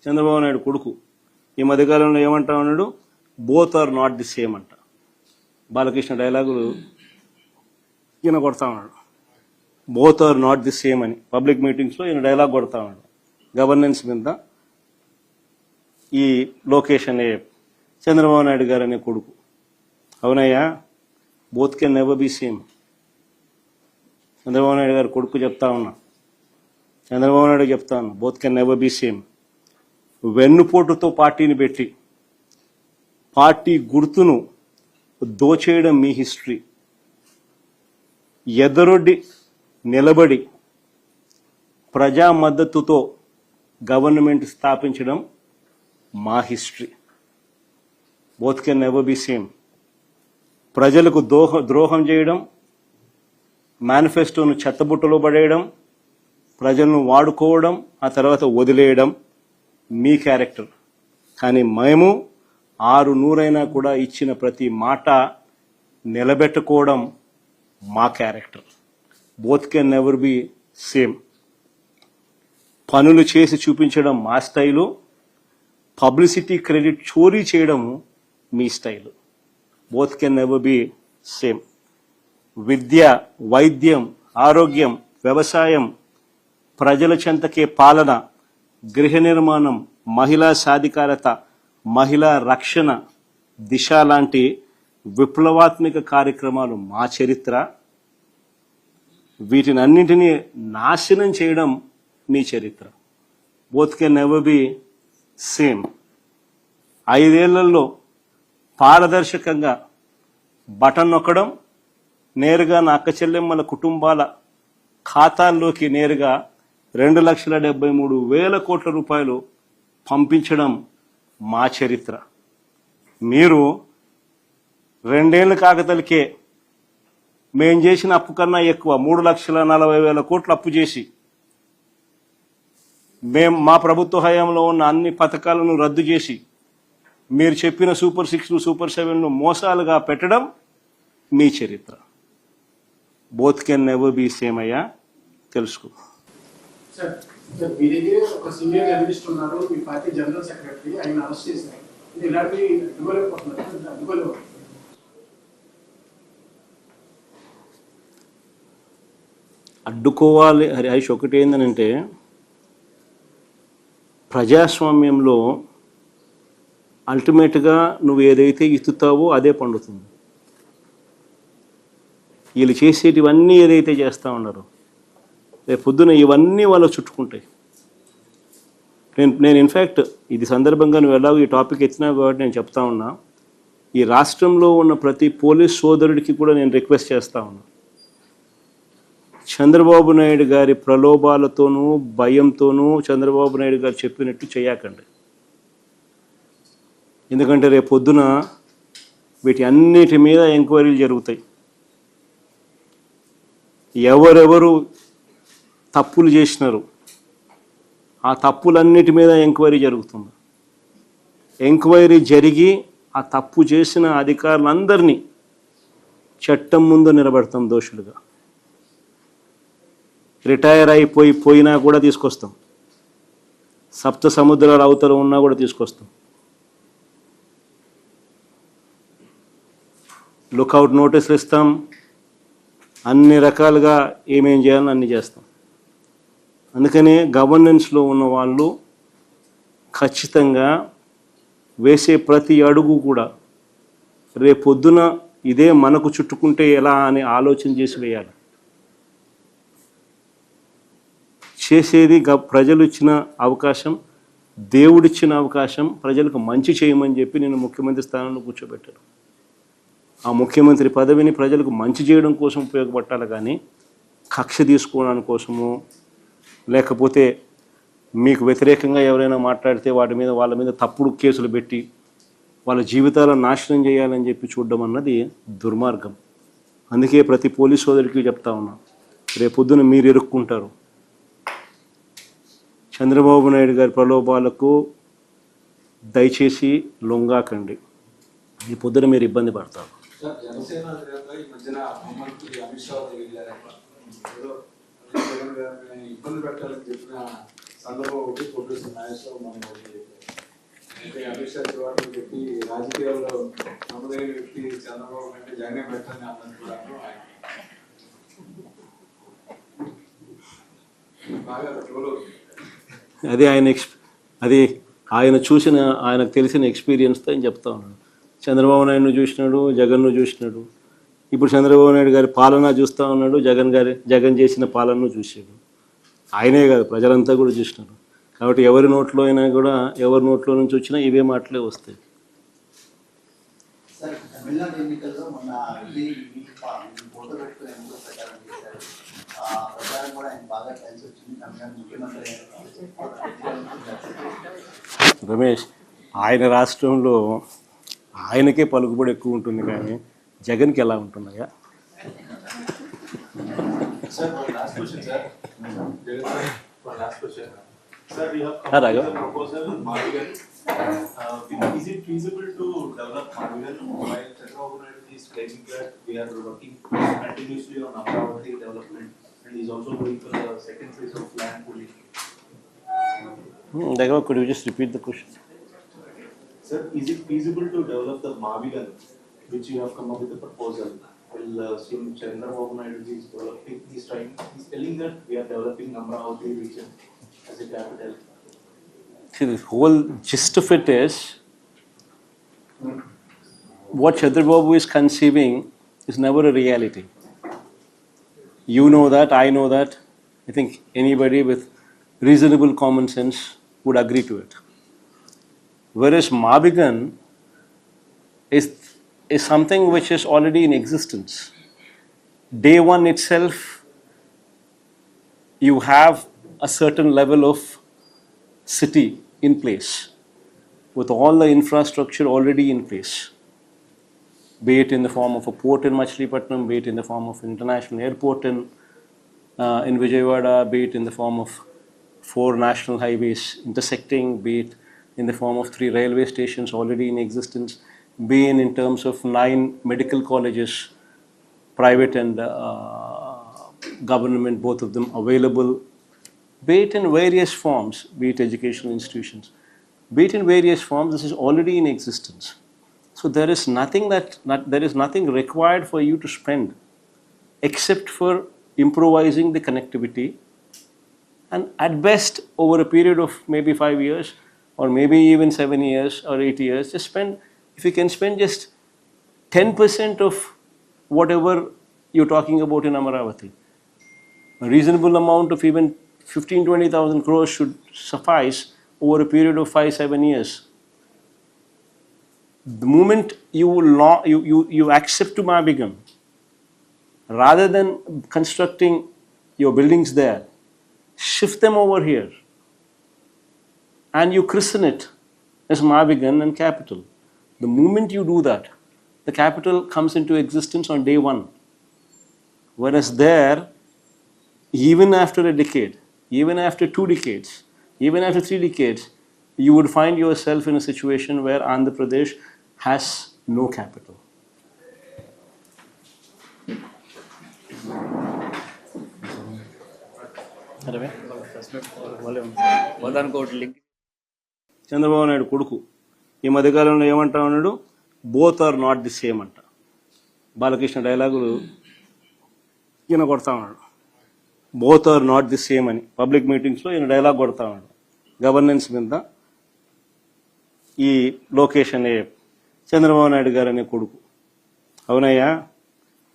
చంద్రబాబు నాయుడు కొడుకు ఈ మధ్యకాలంలో ఏమంటా ఉన్నాడు, both are not the same అంట. బాలకృష్ణ డైలాగులు ఈయన కొడతా ఉన్నాడు, both are not the same అని పబ్లిక్ మీటింగ్స్లో ఈయన డైలాగ్ కొడతా ఉన్నాడు గవర్నెన్స్ మీద. ఈ లోకేష్ అనే చంద్రబాబు నాయుడు గారు అనే కొడుకు. అవునయ్యా, both can never be same. Chandrababu Naidu garu కొడుకు చెప్తా ఉన్నా, చంద్రబాబు నాయుడు చెప్తా ఉన్నా, both can never be same. వెన్నుపోటుతో పార్టీని పెట్టి పార్టీ గుర్తును దోచేయడం మీ హిస్టరీ. ఎదరొడ్డి నిలబడి ప్రజా మద్దతుతో గవర్నమెంట్ స్థాపించడం మా history. Both can never be same. ప్రజలకు ద్రోహం చేయడం, మేనిఫెస్టోను చెత్తబుట్టలో పడేయడం, ప్రజలను వాడుకోవడం, ఆ తర్వాత వదిలేయడం మీ క్యారెక్టర్. కానీ మేము 600 కూడా ఇచ్చిన ప్రతి మాట నిలబెట్టుకోవడం మా character. Both can never be same. పనులు చేసి చూపించడం మా స్టైలు, పబ్లిసిటీ క్రెడిట్ చోరీ చేయడం మీ style. Both can never be same. విద్య, వైద్యం, ఆరోగ్యం, వ్యవసాయం, ప్రజల చెంతకే పాలన, గృహ నిర్మాణం, మహిళా సాధికారత, మహిళా రక్షణ, దిశ లాంటి విప్లవాత్మక కార్యక్రమాలు మా చరిత్ర. వీటిని అన్నింటినీ నాశనం చేయడం మీ చరిత్ర. Both can never be same. 5 ఏళ్లలో పారదర్శకంగా బటన్ నొక్కడం, నేరుగా నా అక్క చెల్లెమ్మల కుటుంబాల ఖాతాల్లోకి నేరుగా 2,73,000 కోట్ల రూపాయలు పంపించడం మా చరిత్ర. మీరు 2 ఏళ్ల కాకతలకే మేం చేసిన అప్పు కన్నా ఎక్కువ 3,40,000 కోట్లు అప్పు చేసి మా ప్రభుత్వ హయాంలో ఉన్న అన్ని పథకాలను రద్దు చేసి మీరు చెప్పిన సూపర్ 6, సూపర్ 7ను మోసాలుగా పెట్టడం మీ చరిత్ర. Both can never be same అయ్యా, తెలుసుకో. మీ దగ్గర ఒక సీనియర్ జర్నలిస్ట్ ఉన్నారు, మీ పార్టీ జనరల్ సెక్రటరీ, ఆయన అరెస్ట్ చేశారు. ఇలాంటివి అడ్డుకోలేకపోతున్నారు. అడ్డుకోవాలి హరీష్. ఒకటి ఏంటంటే, ప్రజాస్వామ్యంలో అల్టిమేట్గా నువ్వు ఏదైతే ఇస్తుతావో అదే పండుతుంది. వీళ్ళు చేసేటివన్నీ ఏదైతే చేస్తూ ఉన్నారో రేపు పొద్దున ఇవన్నీ వాళ్ళు చుట్టుకుంటాయి. నేను ఇన్ఫ్యాక్ట్ ఇది సందర్భంగా నువ్వు ఎలాగో ఈ టాపిక్ ఎత్తినావు కాబట్టి నేను చెప్తా ఉన్నా, ఈ రాష్ట్రంలో ఉన్న ప్రతి పోలీస్ సోదరుడికి కూడా నేను రిక్వెస్ట్ చేస్తా ఉన్నా, చంద్రబాబు నాయుడు గారి ప్రలోభాలతోనూ భయంతోనూ చంద్రబాబు నాయుడు గారు చెప్పినట్టు చేయకండి. ఎందుకంటే రేపు పొద్దున వీటి అన్నిటి మీద ఎంక్వైరీలు జరుగుతాయి. ఎవరెవరు తప్పులు చేసినారు ఆ తప్పులన్నిటి మీద ఎంక్వైరీ జరుగుతుంది. ఎంక్వైరీ జరిగి ఆ తప్పు చేసిన అధికారులందరినీ చట్టం ముందు నిలబెడతాం దోషులుగా. రిటైర్ పోయినా కూడా తీసుకొస్తాం, సప్త సముద్రాల అవతల ఉన్నా కూడా తీసుకొస్తాం. లుకౌట్ నోటీసులు ఇస్తాం, అన్ని రకాలుగా ఏమేం చేయాలని అన్ని చేస్తాం. అందుకనే గవర్నెన్స్లో ఉన్న వాళ్ళు ఖచ్చితంగా వేసే ప్రతి అడుగు కూడా రేపొద్దున ఇదే మనకు చుట్టుకుంటే ఎలా అని ఆలోచన చేసి వేయాలి. చేసేది ప్రజలు ఇచ్చిన అవకాశం, దేవుడిచ్చిన అవకాశం, ప్రజలకు మంచి చేయమని చెప్పి నేను ముఖ్యమంత్రి స్థానంలో కూర్చోబెట్టాను. ఆ ముఖ్యమంత్రి పదవిని ప్రజలకు మంచి చేయడం కోసం ఉపయోగపట్టాలి, కానీ కక్ష తీసుకోవడానికి కోసము, లేకపోతే మీకు వ్యతిరేకంగా ఎవరైనా మాట్లాడితే వాళ్ళ మీద తప్పుడు కేసులు పెట్టి వాళ్ళ జీవితాలను నాశనం చేయాలని చెప్పి చూడడం అన్నది దుర్మార్గం. అందుకే ప్రతి పోలీస్ సోదరికి చెప్తా ఉన్నా, రేపొద్దున మీరు ఇరుక్కుంటారు. చంద్రబాబు నాయుడు గారి ప్రలోభాలకు దయచేసి లొంగాకండి, ఈ పొద్దున మీరు ఇబ్బంది పడతారు. ఇబ్బంది పెట్టాలని చెప్పిన సందర్భం ఒకటి ఫోటోస్ మ్యాచ్లో మనం ఒకటి అంటే అమిత్ షా చివరి చెప్పి రాజకీయాల్లో నమ్మదగిన వ్యక్తి చంద్రబాబు కంటే జగనే పెట్టని అన్నట్టు ఆయన బాగా ట్రోల్ అవుతుంది. అది ఆయన చూసిన ఆయనకు తెలిసిన ఎక్స్పీరియన్స్తో ఆయన చెప్తా ఉన్నాడు. చంద్రబాబు నాయుడును చూసినాడు, జగన్ను చూసినాడు. ఇప్పుడు చంద్రబాబు నాయుడు గారి పాలన చూస్తూ ఉన్నాడు, జగన్ చేసిన పాలనను చూసాడు. ఆయనే కాదు, ప్రజలంతా కూడా చూసినారు. కాబట్టి ఎవరి నోట్లో అయినా కూడా, ఎవరి నోట్లో నుంచి వచ్చినా ఇవే మాటలే వస్తాయి. సార్, తమిళనాడు ఎన్నికల్లో మొన్న ఫోటో పెట్టుకుని ఎందుకు ప్రచారం చేశారు? ఆ ప్రచారం కూడా ఆయన బాగా కలిసి వచ్చింది. తమిళనాడు ముఖ్యమంత్రి రమేష్, ఆయన రాష్ట్రంలో ఆయనకే పలుకుబడి ఎక్కువ ఉంటుంది, కానీ జగన్కి ఎలా ఉంటున్నాయా? Sir, one last question, sir. One last question. Sir, you have come Raghav. with a proposal in Marvigan. Is it feasible to develop Marvigan while Chandrababu Naidu is claiming that we are working continuously on Amaravati development and is also going for the second phase of land pooling? Raghav, could you just repeat the question? Sir, is it feasible to develop the Marvigan, which you have come up with a proposal? Well, since Chandrababu Naidu is developing, he's telling that we are developing Amaravati region as a capital. See, the whole gist of it is, what Chandrababu is conceiving is never a reality. You know that, I know that. I think anybody with reasonable common sense would agree to it. Whereas Marvigan is something which is already in existence. Day one itself, you have a certain level of city in place, with all the infrastructure already in place, be it in the form of a port in Machilipatnam, be it in the form of international airport in Vijayawada, be it in the form of 4 national highways intersecting, be it in the form of 3 railway stations already in existence, be in terms of 9 medical colleges, private and government, both of them available, be it in various forms, be it educational institutions, be it in various forms, this is already in existence. So there is nothing required for you to spend except for improvising the connectivity, and at best over a period of maybe 5 years or maybe even 7 years or 8 years, just spend, if you can spend just 10% of whatever you're talking about in Amaravati, a reasonable amount of even 15,000-20,000 crores should suffice over a period of 5-7 years. The moment you accept to Marvigan, rather than constructing your buildings there, shift them over here and you christen it as Marvigan and capital. The moment you do that, the capital comes into existence on day one. Whereas there, even after a decade, even after 2 decades, even after 3 decades, you would find yourself in a situation where Andhra Pradesh has no capital. Chandrababu Naidu కొడుకు ఈ మధ్యకాలంలో ఏమంటా ఉన్నాడు, both are not the same అంట. బాలకృష్ణ డైలాగులు ఈయన కొడతా ఉన్నాడు, both are not the same అని. పబ్లిక్ మీటింగ్స్లో ఈయన డైలాగ్ కొడతా ఉన్నాడు గవర్నెన్స్ మీద. ఈ లోకేష్ అనే చంద్రబాబు నాయుడు గారు అనే కొడుకు, అవునయ్యా,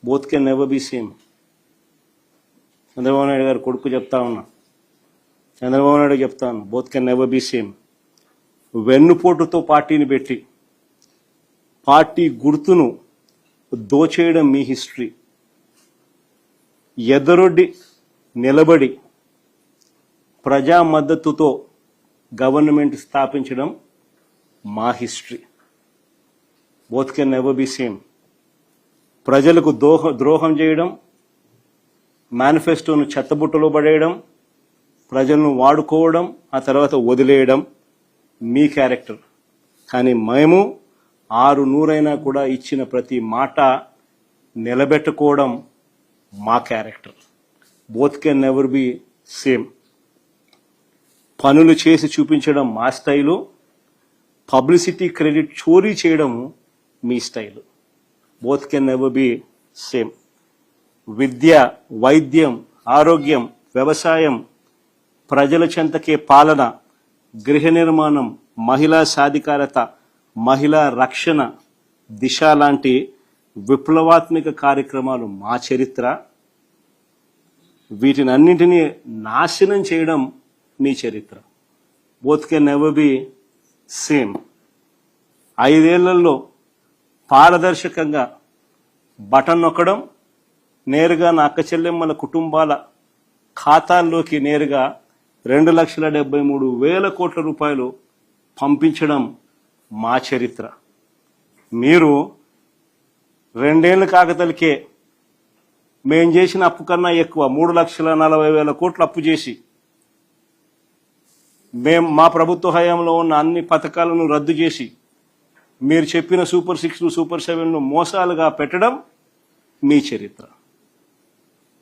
both can never be same. Chandrababu Naidu garu కొడుకు చెప్తా ఉన్నా, చంద్రబాబు నాయుడు చెప్తా ఉన్నా, both can never be same. వెన్నుపోటుతో పార్టీని పెట్టి పార్టీ గుర్తును దోచేయడం మీ హిస్టరీ. ఎదరొడ్డి నిలబడి ప్రజా మద్దతుతో గవర్నమెంట్ స్థాపించడం మా history. Both can never be same. ప్రజలకు ద్రోహం చేయడం, మేనిఫెస్టోను చెత్తబుట్టలో పడేయడం, ప్రజలను వాడుకోవడం, ఆ తర్వాత వదిలేయడం మీ క్యారెక్టర్. కానీ మేము 600 కూడా ఇచ్చిన ప్రతి మాట నిలబెట్టుకోవడం మా character. Both can never be same. పనులు చేసి చూపించడం మా స్టైలు, పబ్లిసిటీ క్రెడిట్ చోరీ చేయడం మీ style. Both can never be same. విద్య, వైద్యం, ఆరోగ్యం, వ్యవసాయం, ప్రజల చెంతకే పాలన, గృహ నిర్మాణం, మహిళా సాధికారత, మహిళా రక్షణ, దిశ లాంటి విప్లవాత్మక కార్యక్రమాలు మా చరిత్ర. వీటిని అన్నింటినీ నాశనం చేయడం మీ చరిత్ర. Both can never be same. 5 ఏళ్లలో పారదర్శకంగా బటన్ నొక్కడం, నేరుగా నా అక్క చెల్లెమ్మల కుటుంబాల ఖాతాల్లోకి నేరుగా 2,73,000 కోట్ల రూపాయలు పంపించడం మా చరిత్ర. మీరు 2 ఏళ్ల కాకతలకే మేం చేసిన అప్పు కన్నా ఎక్కువ 3,40,000 కోట్లు అప్పు చేసి మా ప్రభుత్వ హయాంలో ఉన్న అన్ని పథకాలను రద్దు చేసి మీరు చెప్పిన సూపర్ 6, సూపర్ 7 మోసాలుగా పెట్టడం మీ చరిత్ర.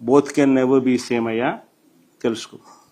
Both can never be same అయ్యా, తెలుసుకో.